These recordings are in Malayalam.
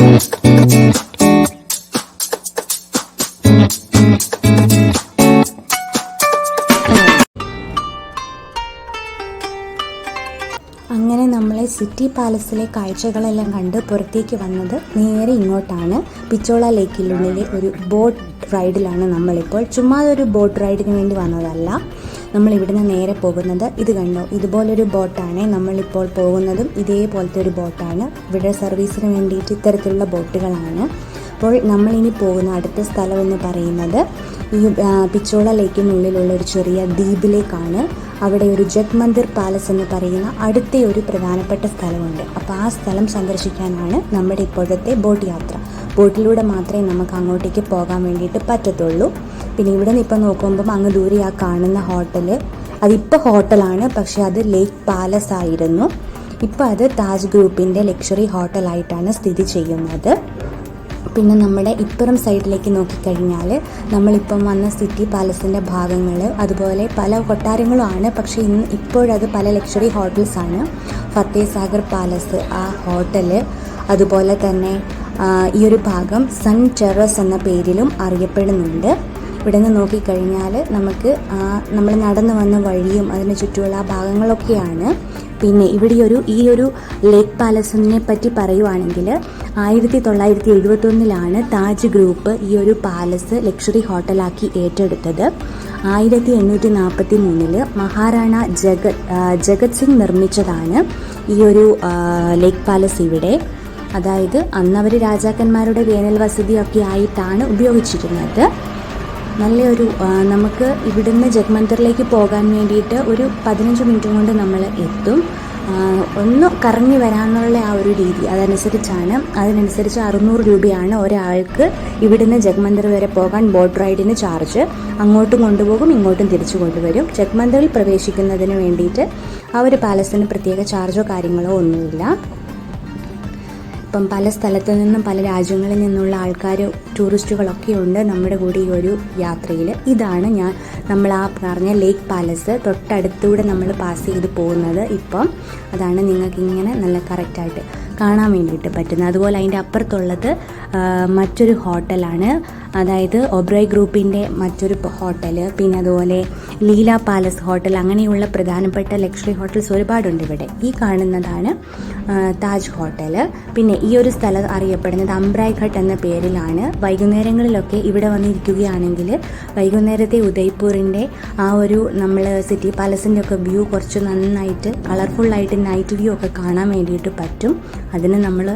അങ്ങനെ നമ്മളെ സിറ്റി പാലസിലെ കാഴ്ചകളെല്ലാം കണ്ട് പുറത്തേക്ക് വന്നത് നേരെ ഇങ്ങോട്ടാണ്. പിച്ചോള ലേക്കിനുള്ളിലെ ഒരു ബോട്ട് റൈഡിലാണ് നമ്മളിപ്പോൾ. ചുമ്മാ ഒരു ബോട്ട് റൈഡിന് വേണ്ടി വന്നതല്ല, നമ്മൾ ഇവിടുന്ന് നേരെ പോകുന്നത്. ഇത് കണ്ടോ, ഇതുപോലൊരു ബോട്ടാണ് നമ്മളിപ്പോൾ പോകുന്നതും. ഇതേപോലത്തെ ഒരു ബോട്ടാണ്. ഇവിടെ സർവീസിന് വേണ്ടിയിട്ട് ഇത്തരത്തിലുള്ള ബോട്ടുകളാണ്. അപ്പോൾ നമ്മളിനി പോകുന്ന അടുത്ത സ്ഥലം എന്ന് പറയുന്നത് ഈ പിച്ചോള ലേക്കിനുള്ളിലുള്ള ഒരു ചെറിയ ദ്വീപിലേക്കാണ്. അവിടെ ഒരു ജഗ്മന്ദിർ പാലസ് എന്ന് പറയുന്ന അടുത്ത ഒരു പ്രധാനപ്പെട്ട സ്ഥലമുണ്ട്. അപ്പോൾ ആ സ്ഥലം സന്ദർശിക്കാനാണ് നമ്മുടെ ഇപ്പോഴത്തെ ബോട്ട് യാത്ര. ബോട്ടിലൂടെ മാത്രമേ നമുക്ക് അങ്ങോട്ടേക്ക് പോകാൻ വേണ്ടിയിട്ട് പറ്റത്തുള്ളൂ. പിന്നെ ഇവിടെ നിന്ന് ഇപ്പം നോക്കുമ്പം അങ്ങ് ദൂരെ ആ കാണുന്ന ഹോട്ടൽ, അതിപ്പോൾ ഹോട്ടലാണ്, പക്ഷേ അത് ലേക്ക് പാലസ് ആയിരുന്നു. ഇപ്പോൾ അത് താജ് ഗ്രൂപ്പിൻ്റെ ലക്ഷറി ഹോട്ടലായിട്ടാണ് സ്ഥിതി ചെയ്യുന്നത്. പിന്നെ നമ്മുടെ ഇപ്പുറം സൈഡിലേക്ക് നോക്കിക്കഴിഞ്ഞാൽ നമ്മളിപ്പം വന്ന സിറ്റി പാലസിൻ്റെ ഭാഗങ്ങൾ, അതുപോലെ പല കൊട്ടാരങ്ങളുമാണ്. പക്ഷേ ഇപ്പോഴത് പല ലക്ഷറി ഹോട്ടൽസാണ്. ഫത്തേ സാഗർ പാലസ്, ആ ഹോട്ടൽ, അതുപോലെ തന്നെ ഈ ഒരു ഭാഗം സൺ ടെറസ് എന്ന പേരിലും അറിയപ്പെടുന്നുണ്ട്. ഇവിടെ നിന്ന് നോക്കിക്കഴിഞ്ഞാൽ നമുക്ക് നമ്മൾ നടന്നു വന്ന വഴിയും അതിന് ചുറ്റുമുള്ള ആ ഭാഗങ്ങളൊക്കെയാണ്. പിന്നെ ഈ ഒരു ലേക്ക് പാലസിനെ പറ്റി പറയുവാണെങ്കിൽ 1971 താജ് ഗ്രൂപ്പ് ഈ ഒരു പാലസ് ലക്ഷറി ഹോട്ടലാക്കി ഏറ്റെടുത്തത്. 1843 മഹാറാണ ജഗത് സിംഗ് നിർമ്മിച്ചതാണ് ഈ ഒരു ലേക്ക് പാലസ് ഇവിടെ. അതായത് അന്നവർ രാജാക്കന്മാരുടെ വേനൽ വസതിയൊക്കെ ആയിട്ടാണ് ഉപയോഗിച്ചിരുന്നത്. നല്ലൊരു നമുക്ക് ഇവിടുന്ന് ജഗ്മന്ദിറിലേക്ക് പോകാൻ വേണ്ടിയിട്ട് ഒരു 15 മിനിറ്റ് കൊണ്ട് നമ്മൾ എത്തും. ഒന്ന് കറങ്ങി വരാനുള്ള ആ ഒരു രീതി അതിനനുസരിച്ച് 600 രൂപയാണ് ഒരാൾക്ക് ഇവിടുന്ന് ജഗ്മന്ദിർ വരെ പോകാൻ ബോട്ട് റൈഡിന് ചാർജ്. അങ്ങോട്ടും കൊണ്ടുപോകും, ഇങ്ങോട്ടും തിരിച്ചു കൊണ്ടുവരും. ജഗ്മന്ദിറിൽ പ്രവേശിക്കുന്നതിന് വേണ്ടിയിട്ട് ആ ഒരു പാലസിന് പ്രത്യേക ചാർജോ കാര്യങ്ങളോ ഒന്നുമില്ല. ഇപ്പം പല സ്ഥലത്തു നിന്നും പല രാജ്യങ്ങളിൽ നിന്നുള്ള ആൾക്കാർ, ടൂറിസ്റ്റുകളൊക്കെ ഉണ്ട് നമ്മുടെ കൂടെ ഈ ഒരു യാത്രയിൽ. ഇതാണ് നമ്മൾ ആ പറഞ്ഞ ലേക്ക് പാലസ്. തൊട്ടടുത്തൂടെ നമ്മൾ പാസ് ചെയ്ത് പോകുന്നത്. ഇപ്പം അതാണ് നിങ്ങൾക്ക് ഇങ്ങനെ നല്ല കറക്റ്റായിട്ട് കാണാൻ വേണ്ടിയിട്ട് പറ്റുന്നത്. അതുപോലെ അതിൻ്റെ അപ്പുറത്തുള്ളത് മറ്റൊരു ഹോട്ടലാണ്, അതായത് ഒബ്രോയ് ഗ്രൂപ്പിൻ്റെ മറ്റൊരു ഹോട്ടൽ, പിന്നെ അതുപോലെ ലീല പാലസ് ഹോട്ടൽ, അങ്ങനെയുള്ള പ്രധാനപ്പെട്ട ലക്ഷറി ഹോട്ടൽസ് ഒരുപാടുണ്ട് ഇവിടെ. ഈ കാണുന്നതാണ് താജ് ഹോട്ടൽ. പിന്നെ ഈ ഒരു സ്ഥലം അറിയപ്പെടുന്നത് അംബ്രായ് ഘട്ട് എന്ന പേരിലാണ്. വൈകുന്നേരങ്ങളിലൊക്കെ ഇവിടെ വന്നിരിക്കുകയാണെങ്കിൽ വൈകുന്നേരത്തെ ഉദയ്പൂരിൻ്റെ ആ ഒരു നമ്മൾ സിറ്റി പാലസിൻ്റെ ഒക്കെ വ്യൂ കുറച്ച് നന്നായിട്ട് കളർഫുള്ളായിട്ട് നൈറ്റ് വ്യൂ ഒക്കെ കാണാൻ വേണ്ടിയിട്ട് പറ്റും. അതിന് നമ്മൾ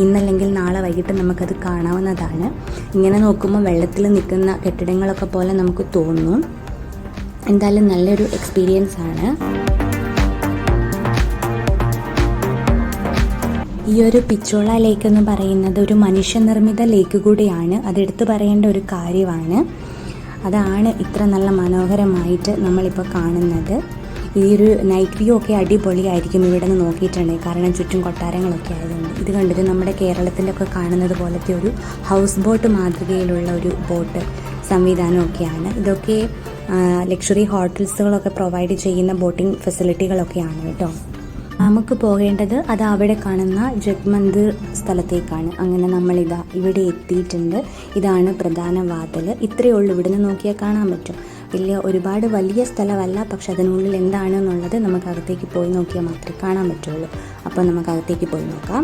ഇന്നല്ലെങ്കിൽ നാളെ വൈകിട്ട് നമുക്കത് കാണാവുന്നതാണ്. ഇങ്ങനെ നോക്കുമ്പോൾ വെള്ളത്തിൽ നിൽക്കുന്ന കെട്ടിടങ്ങളൊക്കെ പോലെ നമുക്ക് തോന്നും. എന്തായാലും നല്ലൊരു എക്സ്പീരിയൻസ് ആണ്. ഈ ഒരു പിച്ചോള ലേക്ക് എന്ന് പറയുന്നത് ഒരു മനുഷ്യനിർമ്മിത ലേക്ക് കൂടിയാണ്. അതെടുത്ത് പറയേണ്ട ഒരു കാര്യമാണ്. അതാണ് ഇത്ര നല്ല മനോഹരമായിട്ട് നമ്മളിപ്പോൾ കാണുന്നത്. ഈ ഒരു നൈറ്റ് വ്യൂ ഒക്കെ അടിപൊളിയായിരിക്കും ഇവിടെ നിന്ന് നോക്കിയിട്ടുണ്ടെങ്കിൽ, കാരണം ചുറ്റും കൊട്ടാരങ്ങളൊക്കെ ആയതുകൊണ്ട്. ഇത് കണ്ടിട്ട് നമ്മുടെ കേരളത്തിലൊക്കെ കാണുന്നത് പോലത്തെ ഒരു ഹൗസ് ബോട്ട് മാതൃകയിലുള്ള ഒരു ബോട്ട് സംവിധാനമൊക്കെയാണ്. ഇതൊക്കെ ലക്ഷറി ഹോട്ടൽസുകളൊക്കെ പ്രൊവൈഡ് ചെയ്യുന്ന ബോട്ടിംഗ് ഫെസിലിറ്റികളൊക്കെയാണ് കേട്ടോ. നമുക്ക് പോകേണ്ടത് അത് അവിടെ കാണുന്ന ജഗ്മന്ദിർ സ്ഥലത്തേക്കാണ്. അങ്ങനെ നമ്മളിതാ ഇവിടെ എത്തിയിട്ടുണ്ട്. ഇതാണ് പ്രധാന വാതിൽ. ഇത്രയേ ഉള്ളൂ, ഇവിടുന്ന് നോക്കിയാൽ കാണാൻ പറ്റും. ഒരുപാട് വലിയ സ്ഥലമല്ല, പക്ഷെ അതിനുള്ളിൽ എന്താണെന്നുള്ളത് നമുക്ക് അകത്തേക്ക് പോയി നോക്കിയാൽ മാത്രമേ കാണാൻ പറ്റുള്ളൂ. അപ്പോൾ നമുക്ക് അകത്തേക്ക് പോയി നോക്കാം.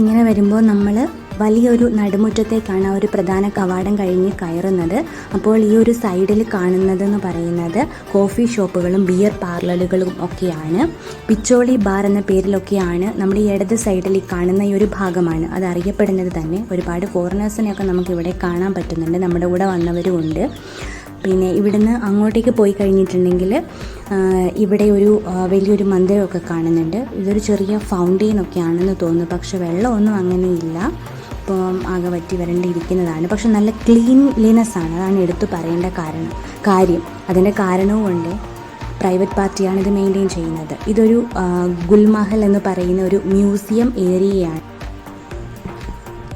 ഇങ്ങനെ വരുമ്പോൾ നമ്മൾ വലിയൊരു നടുമുറ്റത്തേക്കാണ് ഒരു പ്രധാന കവാടം കഴിഞ്ഞ് കയറുന്നത്. അപ്പോൾ ഈ ഒരു സൈഡിൽ കാണുന്നതെന്ന് പറയുന്നത് കോഫി ഷോപ്പുകളും ബിയർ പാർലറുകളും ഒക്കെയാണ്. പിച്ചോളി ബാർ എന്ന പേരിലൊക്കെയാണ് നമ്മുടെ ഈ ഇടത് സൈഡിൽ ഈ കാണുന്ന ഈ ഒരു ഭാഗമാണ് അത് അറിയപ്പെടുന്നത് തന്നെ. ഒരുപാട് ഫോറിനേഴ്സിനെയൊക്കെ നമുക്കിവിടെ കാണാൻ പറ്റുന്നുണ്ട്, നമ്മുടെ കൂടെ വന്നവരും ഉണ്ട്. പിന്നെ ഇവിടുന്ന് അങ്ങോട്ടേക്ക് പോയി കഴിഞ്ഞിട്ടുണ്ടെങ്കിൽ ഇവിടെ ഒരു വലിയൊരു മന്ദിരമൊക്കെ കാണുന്നുണ്ട്. ഇതൊരു ചെറിയ ഫൗണ്ടെയിനൊക്കെ ആണെന്ന് തോന്നുന്നു, പക്ഷെ വെള്ളമൊന്നും അങ്ങനെയില്ല. ഇപ്പം ആകെ വറ്റി വരണ്ടിരിക്കുന്നതാണ്. പക്ഷെ നല്ല ക്ലീൻലിനെസ് ആണ്, അതാണ് എടുത്തു പറയേണ്ട കാര്യം. അതിൻ്റെ കാരണവും ഉണ്ട്. പ്രൈവറ്റ് പാർട്ടിയാണ് ഇത് മെയിൻറ്റെയിൻ ചെയ്യുന്നത്. ഇതൊരു ഗുൽമഹൽ എന്ന് പറയുന്ന ഒരു മ്യൂസിയം ഏരിയയാണ്.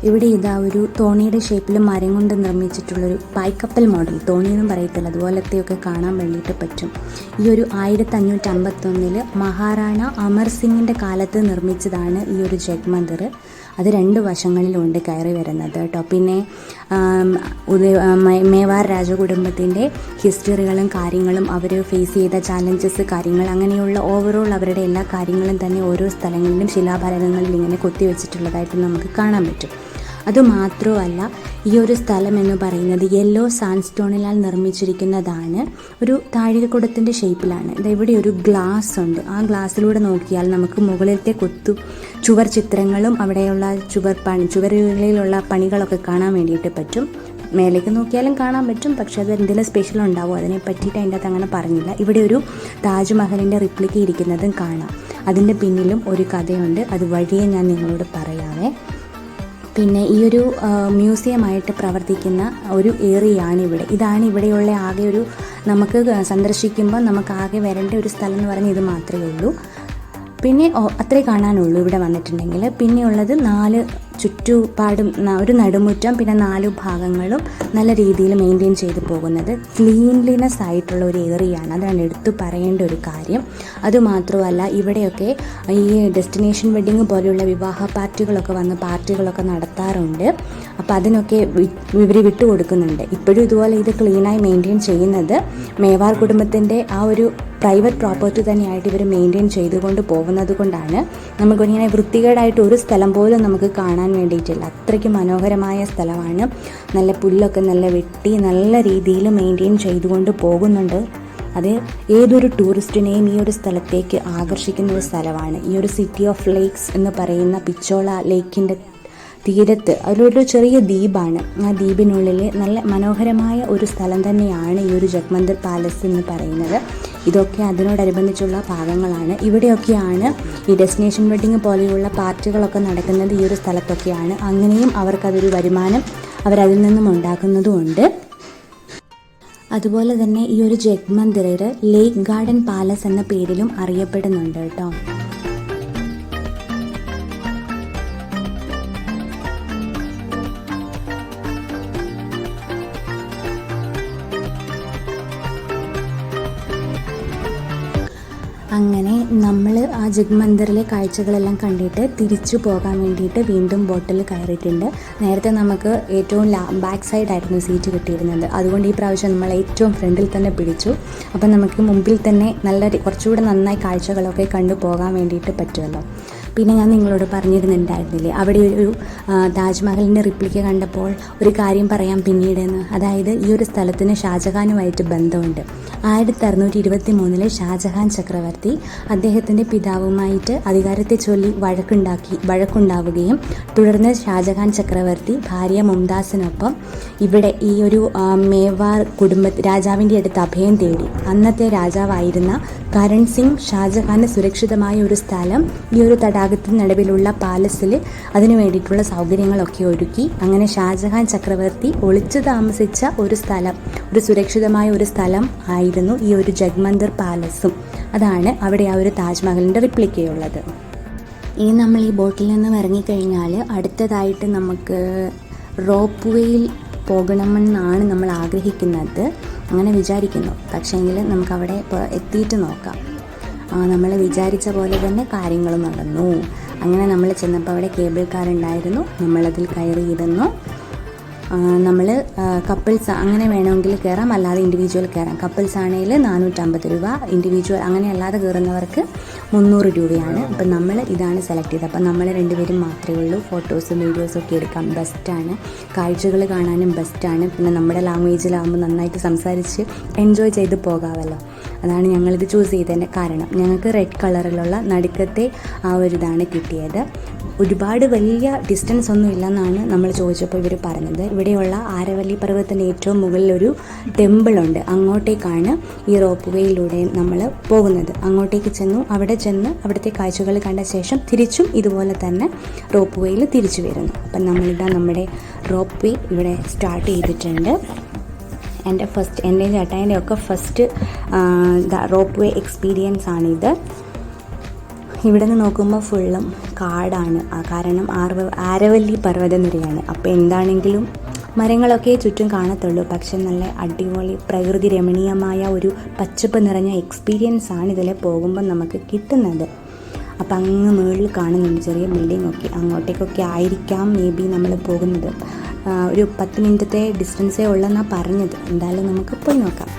ഇവിടെ ഇതാ ഒരു തോണിയുടെ ഷേപ്പിൽ മരം കൊണ്ട് നിർമ്മിച്ചിട്ടുള്ളൊരു പായ്ക്കപ്പൽ മോഡൽ, തോണിയൊന്നും പറയത്തില്ല, അതുപോലത്തെയൊക്കെ കാണാൻ വേണ്ടിയിട്ട് പറ്റും. ഈ ഒരു 1551 മഹാറാണ അമർ സിംഗിൻ്റെ കാലത്ത് നിർമ്മിച്ചതാണ് ഈ ഒരു ജഗ് മന്ദിർ. അത് 2 വശങ്ങളിലുണ്ട് കയറി വരുന്നത് കേട്ടോ. പിന്നെ മേവാർ രാജകുടുംബത്തിൻ്റെ ഹിസ്റ്ററികളും കാര്യങ്ങളും, അവർ ഫേസ് ചെയ്ത ചാലഞ്ചസ് കാര്യങ്ങൾ, അങ്ങനെയുള്ള ഓവറോൾ അവരുടെ എല്ലാ കാര്യങ്ങളും തന്നെ ഓരോ സ്ഥലങ്ങളിലും ശിലാഫലകങ്ങളിൽ ഇങ്ങനെ കൊത്തിവെച്ചിട്ടുള്ളതായിട്ട് നമുക്ക് കാണാൻ പറ്റും. അതുമാത്രമല്ല, ഈ ഒരു സ്ഥലം എന്ന് പറയുന്നത് യെല്ലോ സാൻഡ്സ്റ്റോണിലാൽ നിർമ്മിച്ചിരിക്കുന്നതാണ്. ഒരു താഴികക്കുടത്തിൻ്റെ ഷേപ്പിലാണ്. ഇവിടെ ഒരു ഗ്ലാസ് ഉണ്ട്. ആ ഗ്ലാസ്സിലൂടെ നോക്കിയാൽ നമുക്ക് മുകളിലത്തെ ചുവർ ചിത്രങ്ങളും അവിടെയുള്ള ചുവരുകളിലുള്ള പണികളൊക്കെ കാണാൻ വേണ്ടിയിട്ട് പറ്റും. മേലേക്ക് നോക്കിയാലും കാണാൻ പറ്റും, പക്ഷെ അത് എന്തെങ്കിലും സ്പെഷ്യൽ ഉണ്ടാവും, അതിനെ പറ്റിയിട്ട് അതിൻ്റെ അകത്ത് അങ്ങനെ പറഞ്ഞില്ല. ഇവിടെ ഒരു താജ്മഹലിൻ്റെ റിപ്ലിക്ക ഇരിക്കുന്നതും കാണാം. അതിൻ്റെ പിന്നിലും ഒരു കഥയുണ്ട്, അത് വഴിയെ ഞാൻ നിങ്ങളോട് പറയാവേ. പിന്നെ ഈ ഒരു മ്യൂസിയമായിട്ട് പ്രവർത്തിക്കുന്ന ഒരു ഏരിയയാണ് ഇവിടെ. ഇതാണ് ഇവിടെയുള്ള ആകെ ഒരു, നമുക്ക് സന്ദർശിക്കുമ്പോൾ നമുക്ക് ആകെ വരേണ്ട ഒരു സ്ഥലം എന്ന് പറഞ്ഞാൽ ഇത് മാത്രമേ ഉള്ളൂ. പിന്നെ അത്രേ കാണാനുള്ളൂ ഇവിടെ വന്നിട്ടുണ്ടെങ്കിൽ. പിന്നെയുള്ളത് 4 ചുറ്റുപാടും ഒരു നടുമുറ്റം, പിന്നെ 4 ഭാഗങ്ങളും നല്ല രീതിയിൽ മെയിൻറ്റെയിൻ ചെയ്ത് പോകുന്നത് ക്ലീൻലിനെസ് ആയിട്ടുള്ള ഒരു ഏരിയയാണ്. അതാണ് എടുത്തു പറയേണ്ട ഒരു കാര്യം. അതുമാത്രമല്ല, ഇവിടെയൊക്കെ ഈ ഡെസ്റ്റിനേഷൻ വെഡ്ഡിങ് പോലെയുള്ള വിവാഹ പാർട്ടികളൊക്കെ നടത്താറുണ്ട്. അപ്പോൾ അതിനൊക്കെ ഇവർ വിട്ടുകൊടുക്കുന്നുണ്ട്. ഇപ്പോഴും ഇതുപോലെ ഇത് ക്ലീനായി മെയിൻറ്റെയിൻ ചെയ്യുന്നത് മേവാർ കുടുംബത്തിൻ്റെ ആ ഒരു പ്രൈവറ്റ് പ്രോപ്പർട്ടി തന്നെയായിട്ട് ഇവർ മെയിൻറ്റെയിൻ ചെയ്തുകൊണ്ട് പോകുന്നത് കൊണ്ടാണ് നമുക്കിങ്ങനെ വൃത്തികേടായിട്ട് ഒരു സ്ഥലം പോലും നമുക്ക് കാണാൻ വേണ്ടിയിട്ടില്ല. അത്രയ്ക്ക് മനോഹരമായ സ്ഥലമാണ്. നല്ല പുല്ലൊക്കെ നല്ല വെട്ടി നല്ല രീതിയിൽ മെയിൻറ്റെയിൻ ചെയ്തുകൊണ്ട് പോകുന്നുണ്ട്. അത് ഏതൊരു ടൂറിസ്റ്റിനെയും ഈ ഒരു സ്ഥലത്തേക്ക് ആകർഷിക്കുന്ന ഒരു സ്ഥലമാണ്. ഈ ഒരു സിറ്റി ഓഫ് ലേക്സ് എന്ന് പറയുന്ന പിച്ചോള ലേക്കിൻ്റെ തീരത്ത് അതിലൊരു ചെറിയ ദ്വീപാണ്. ആ ദ്വീപിനുള്ളിൽ നല്ല മനോഹരമായ ഒരു സ്ഥലം തന്നെയാണ് ഈ ഒരു ജഗ് മന്ദിർ പാലസ് എന്ന് പറയുന്നത്. ഇതൊക്കെ അതിനോടനുബന്ധിച്ചുള്ള ഭാഗങ്ങളാണ്. ഇവിടെയൊക്കെയാണ് ഈ ഡെസ്റ്റിനേഷൻ വെഡ്ഡിങ് പോലെയുള്ള പാർട്ടികളൊക്കെ നടക്കുന്നത് ഈ ഒരു സ്ഥലത്തൊക്കെയാണ്. അങ്ങനെയും അവർക്കതൊരു വരുമാനം അവരതിൽ നിന്നും ഉണ്ടാക്കുന്നതുമുണ്ട്. അതുപോലെ തന്നെ ഈ ഒരു ജഗ് മന്ദിർ ലേക്ക് ഗാർഡൻ പാലസ് എന്ന പേരിലും അറിയപ്പെടുന്നുണ്ട് കേട്ടോ. അങ്ങനെ നമ്മൾ ആ ജഗ് മന്ദിറിലെ കാഴ്ചകളെല്ലാം കണ്ടിട്ട് തിരിച്ചു പോകാൻ വേണ്ടിയിട്ട് വീണ്ടും ബോട്ടിൽ കയറിയിട്ടുണ്ട്. നേരത്തെ നമുക്ക് ഏറ്റവും ബാക്ക് സൈഡായിരുന്നു സീറ്റ് കിട്ടിയിരുന്നത്. അതുകൊണ്ട് ഈ പ്രാവശ്യം നമ്മൾ ഏറ്റവും ഫ്രണ്ടിൽ തന്നെ പിടിച്ചു. അപ്പം നമുക്ക് മുമ്പിൽ തന്നെ കുറച്ചുകൂടെ നന്നായി കാഴ്ചകളൊക്കെ കണ്ടു പോകാൻ വേണ്ടിയിട്ട് പറ്റുമല്ലോ. പിന്നെ ഞാൻ നിങ്ങളോട് പറഞ്ഞിരുന്നുണ്ടായിരുന്നില്ലേ, അവിടെ ഒരു താജ്മഹലിൻ്റെ റിപ്ലിക്ക കണ്ടപ്പോൾ ഒരു കാര്യം പറയാം പിന്നീടെന്ന്. അതായത് ഈ ഒരു സ്ഥലത്തിന് ഷാജഹാനുമായിട്ട് ബന്ധമുണ്ട്. 1623 ഷാജഹാൻ ചക്രവർത്തി അദ്ദേഹത്തിൻ്റെ പിതാവുമായിട്ട് അധികാരത്തെ ചൊല്ലി വഴക്കുണ്ടാവുകയും തുടർന്ന് ഷാജഹാൻ ചക്രവർത്തി ഭാര്യ മുംതാസിനൊപ്പം ഇവിടെ ഈ ഒരു മേവാർ രാജാവിൻ്റെ അടുത്ത് അഭയം തേടി. അന്നത്തെ രാജാവായിരുന്ന കരൺ സിംഗ് ഷാജഹാന് സുരക്ഷിതമായ ഒരു സ്ഥലം ഈ ഒരു തടാകത്തിന് നടുവിലുള്ള പാലസിൽ അതിനു വേണ്ടിയിട്ടുള്ള സൗകര്യങ്ങളൊക്കെ ഒരുക്കി. അങ്ങനെ ഷാജഹാൻ ചക്രവർത്തി ഒളിച്ചു താമസിച്ച ഒരു സുരക്ഷിതമായ ഒരു സ്ഥലം ആയിരുന്നു ഈ ഒരു ജഗ് മന്ദിർ പാലസും. അതാണ് അവിടെ ആ ഒരു താജ്മഹലിൻ്റെ റിപ്ലിക്കയുള്ളത്. ഇനി നമ്മൾ ഈ ബോട്ടിൽ നിന്ന് ഇറങ്ങിക്കഴിഞ്ഞാൽ അടുത്തതായിട്ട് നമുക്ക് റോപ്പ് വേയിൽ പോകണമെന്നാണ് നമ്മൾ ആഗ്രഹിക്കുന്നത്, അങ്ങനെ വിചാരിക്കുന്നു. പക്ഷേങ്കിൽ നമുക്കവിടെ എത്തിയിട്ട് നോക്കാം. നമ്മൾ വിചാരിച്ച പോലെ തന്നെ കാര്യങ്ങൾ നടന്നു. അങ്ങനെ നമ്മൾ ചെന്നപ്പോൾ അവിടെ കേബിൾ കാർ ഉണ്ടായിരുന്നു. നമ്മളതിൽ കയറിയിരുന്നു. നമ്മൾ കപ്പിൾസ് അങ്ങനെ വേണമെങ്കിൽ കയറാം, അല്ലാതെ ഇൻഡിവിജ്വൽ കയറാം. കപ്പിൾസ് ആണെങ്കിൽ 450 രൂപ, ഇൻഡിവിജ്വൽ അങ്ങനെ അല്ലാതെ കയറുന്നവർക്ക് 300 രൂപയാണ്. അപ്പം നമ്മൾ ഇതാണ് സെലക്ട് ചെയ്തത്. അപ്പം നമ്മൾ 2 പേരും മാത്രമേ ഉള്ളൂ. ഫോട്ടോസും വീഡിയോസും ഒക്കെ എടുക്കാം. ബെസ്റ്റാണ്, കാഴ്ചകൾ കാണാനും ബെസ്റ്റാണ്. പിന്നെ നമ്മുടെ ലാംഗ്വേജിലാകുമ്പോൾ നന്നായിട്ട് സംസാരിച്ച് എൻജോയ് ചെയ്ത് പോകാമല്ലോ. അതാണ് ഞങ്ങളിത് ചൂസ് ചെയ്തതിൻ്റെ കാരണം. ഞങ്ങൾക്ക് റെഡ് കളറിലുള്ള നടുക്കത്തെ ആ ഒരു ഇതാണ് കിട്ടിയത്. ഒരുപാട് വലിയ ഡിസ്റ്റൻസ് ഒന്നും ഇല്ലെന്നാണ് നമ്മൾ ചോദിച്ചപ്പോൾ ഇവർ പറഞ്ഞത്. ഇവിടെയുള്ള ആരവല്ലി പർവ്വതത്തിൻ്റെ ഏറ്റവും മുകളിലൊരു ടെമ്പിളുണ്ട്. അങ്ങോട്ടേക്കാണ് ഈ റോപ്പ് വേയിലൂടെ നമ്മൾ പോകുന്നത്. അങ്ങോട്ടേക്ക് അവിടുത്തെ കാഴ്ചകൾ കണ്ട ശേഷം തിരിച്ചും ഇതുപോലെ തന്നെ റോപ്പ് വേയിൽ തിരിച്ചു വരുന്നു. അപ്പം നമ്മളിതാ നമ്മുടെ റോപ്പ് വേ ഇവിടെ സ്റ്റാർട്ട് ചെയ്തിട്ടുണ്ട്. എൻ്റെയും ചേട്ടായിൻ്റെ ഒക്കെ ഫസ്റ്റ് റോപ്പ് വേ എക്സ്പീരിയൻസ് ആണിത്. ഇവിടെ നിന്ന് നോക്കുമ്പോൾ ഫുള്ളും കാടാണ്, കാരണം ആരവല്ലി പർവ്വതനിരയാണ്. അപ്പോൾ എന്താണെങ്കിലും മരങ്ങളൊക്കെ ചുറ്റും കാണത്തുള്ളൂ, പക്ഷെ നല്ല അടിപൊളി പ്രകൃതി രമണീയമായ ഒരു പച്ചപ്പ് നിറഞ്ഞ എക്സ്പീരിയൻസ് ആണ് ഇതിൽ പോകുമ്പോൾ നമുക്ക് കിട്ടുന്നത്. അപ്പം അങ്ങ് മുകളിൽ കാണുന്നുണ്ട് ചെറിയ ബിൽഡിംഗ് ഒക്കെ, അങ്ങോട്ടേക്കൊക്കെ ആയിരിക്കാം മേ ബി നമ്മൾ പോകുന്നത്. ഒരു 10 മിനിറ്റത്തെ ഡിസ്റ്റൻസേ ഉള്ളെന്നാണ് പറഞ്ഞത്. എന്തായാലും നമുക്ക് പോയി നോക്കാം.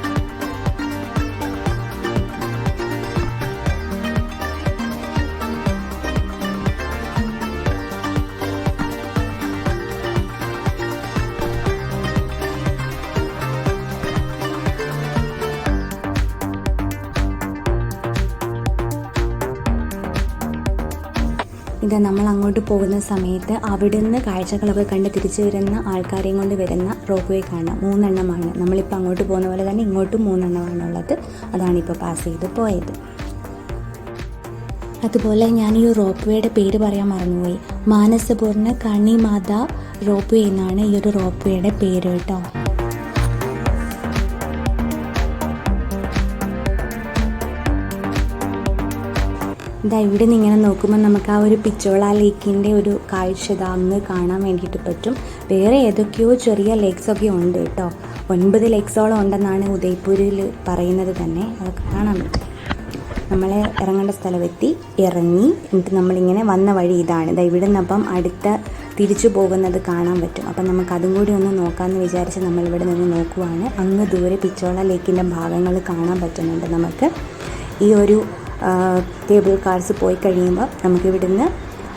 ഇത് നമ്മൾ അങ്ങോട്ട് പോകുന്ന സമയത്ത് അവിടുന്ന് കാഴ്ചകളൊക്കെ കണ്ട് തിരിച്ചു വരുന്ന ആൾക്കാരെയും കൊണ്ട് വരുന്ന റോപ്പ് വേ കാണാം. 3 എണ്ണമാണ്. നമ്മളിപ്പോൾ അങ്ങോട്ട് പോകുന്ന പോലെ തന്നെ ഇങ്ങോട്ടും 3 എണ്ണമാണുള്ളത്. അതാണിപ്പോൾ പാസ് ചെയ്ത് പോയത്. അതുപോലെ ഞാൻ ഈ റോപ്പ് വേയുടെ പേര് പറയാൻ മറന്നുപോയി. മാനസപൂർണ്ണ കണിമാത റോപ്പ് വേ എന്നാണ് ഈ ഒരു റോപ്പ് വേയുടെ പേര് കേട്ടോ. ഇതാ ഇവിടെ നിന്ന് ഇങ്ങനെ നോക്കുമ്പോൾ നമുക്ക് ആ ഒരു പിച്ചോള ലേക്കിൻ്റെ ഒരു കാഴ്ച അങ്ങ് കാണാൻ വേണ്ടിയിട്ട് പറ്റും. വേറെ ഏതൊക്കെയോ ചെറിയ ലേക്സൊക്കെ ഉണ്ട് കേട്ടോ. 9 ലേക്സോളം ഉണ്ടെന്നാണ് ഉദയ്പൂരിൽ പറയുന്നത് തന്നെ. അതൊക്കെ കാണാൻ പറ്റും. നമ്മൾ ഇറങ്ങേണ്ട സ്ഥലമെത്തി, ഇറങ്ങി. എന്നിട്ട് നമ്മളിങ്ങനെ വന്ന വഴി ഇതാണ്. ഇതാ ഇവിടെ നിന്നപ്പം അടുത്ത തിരിച്ചു പോകുന്നത് കാണാൻ പറ്റും. അപ്പം നമുക്ക് അതും കൂടി ഒന്ന് നോക്കാമെന്ന് വിചാരിച്ച് നമ്മളിവിടെ നിന്ന് നോക്കുവാണ്. അങ്ങ് ദൂരെ പിച്ചോള ലേക്കിൻ്റെ ഭാഗങ്ങൾ കാണാൻ പറ്റുന്നുണ്ട് നമുക്ക്. ഈ ഒരു കേബിൾ കാർസ് പോയി കഴിയുമ്പോൾ നമുക്കിവിടുന്ന്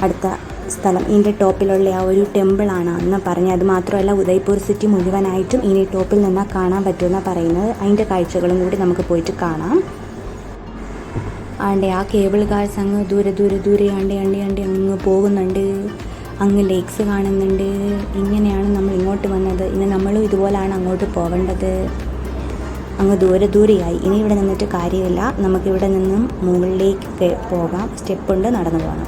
അടുത്ത സ്ഥലം ഇതിൻ്റെ ടോപ്പിലുള്ള ആ ഒരു ടെമ്പിളാണ് അന്ന് പറഞ്ഞത്. അത് മാത്രമല്ല ഉദയ്പൂർ സിറ്റി മുഴുവനായിട്ടും ഇനി ടോപ്പിൽ നിന്നാൽ കാണാൻ പറ്റുമെന്നാണ് പറയുന്നത്. അതിൻ്റെ കാഴ്ചകളും കൂടി നമുക്ക് പോയിട്ട് കാണാം. ആണ്ടെ ആ കേബിൾ കാർസ് അങ്ങ് ദൂരെ ആണ്ടി അങ്ങ് പോകുന്നുണ്ട്. അങ്ങ് ലേക്സ് കാണുന്നുണ്ട്. ഇങ്ങനെയാണ് നമ്മൾ ഇങ്ങോട്ട് വന്നത്. ഇനി നമ്മളും ഇതുപോലെയാണ് അങ്ങോട്ട് പോകേണ്ടത്. അങ്ങ് ദൂരെയായി. ഇനി ഇവിടെ നിന്നിട്ട് കാര്യമില്ല. നമുക്കിവിടെ നിന്നും മുകളിലേക്ക് പോകാം. സ്റ്റെപ്പുണ്ട്, നടന്നു പോകണം.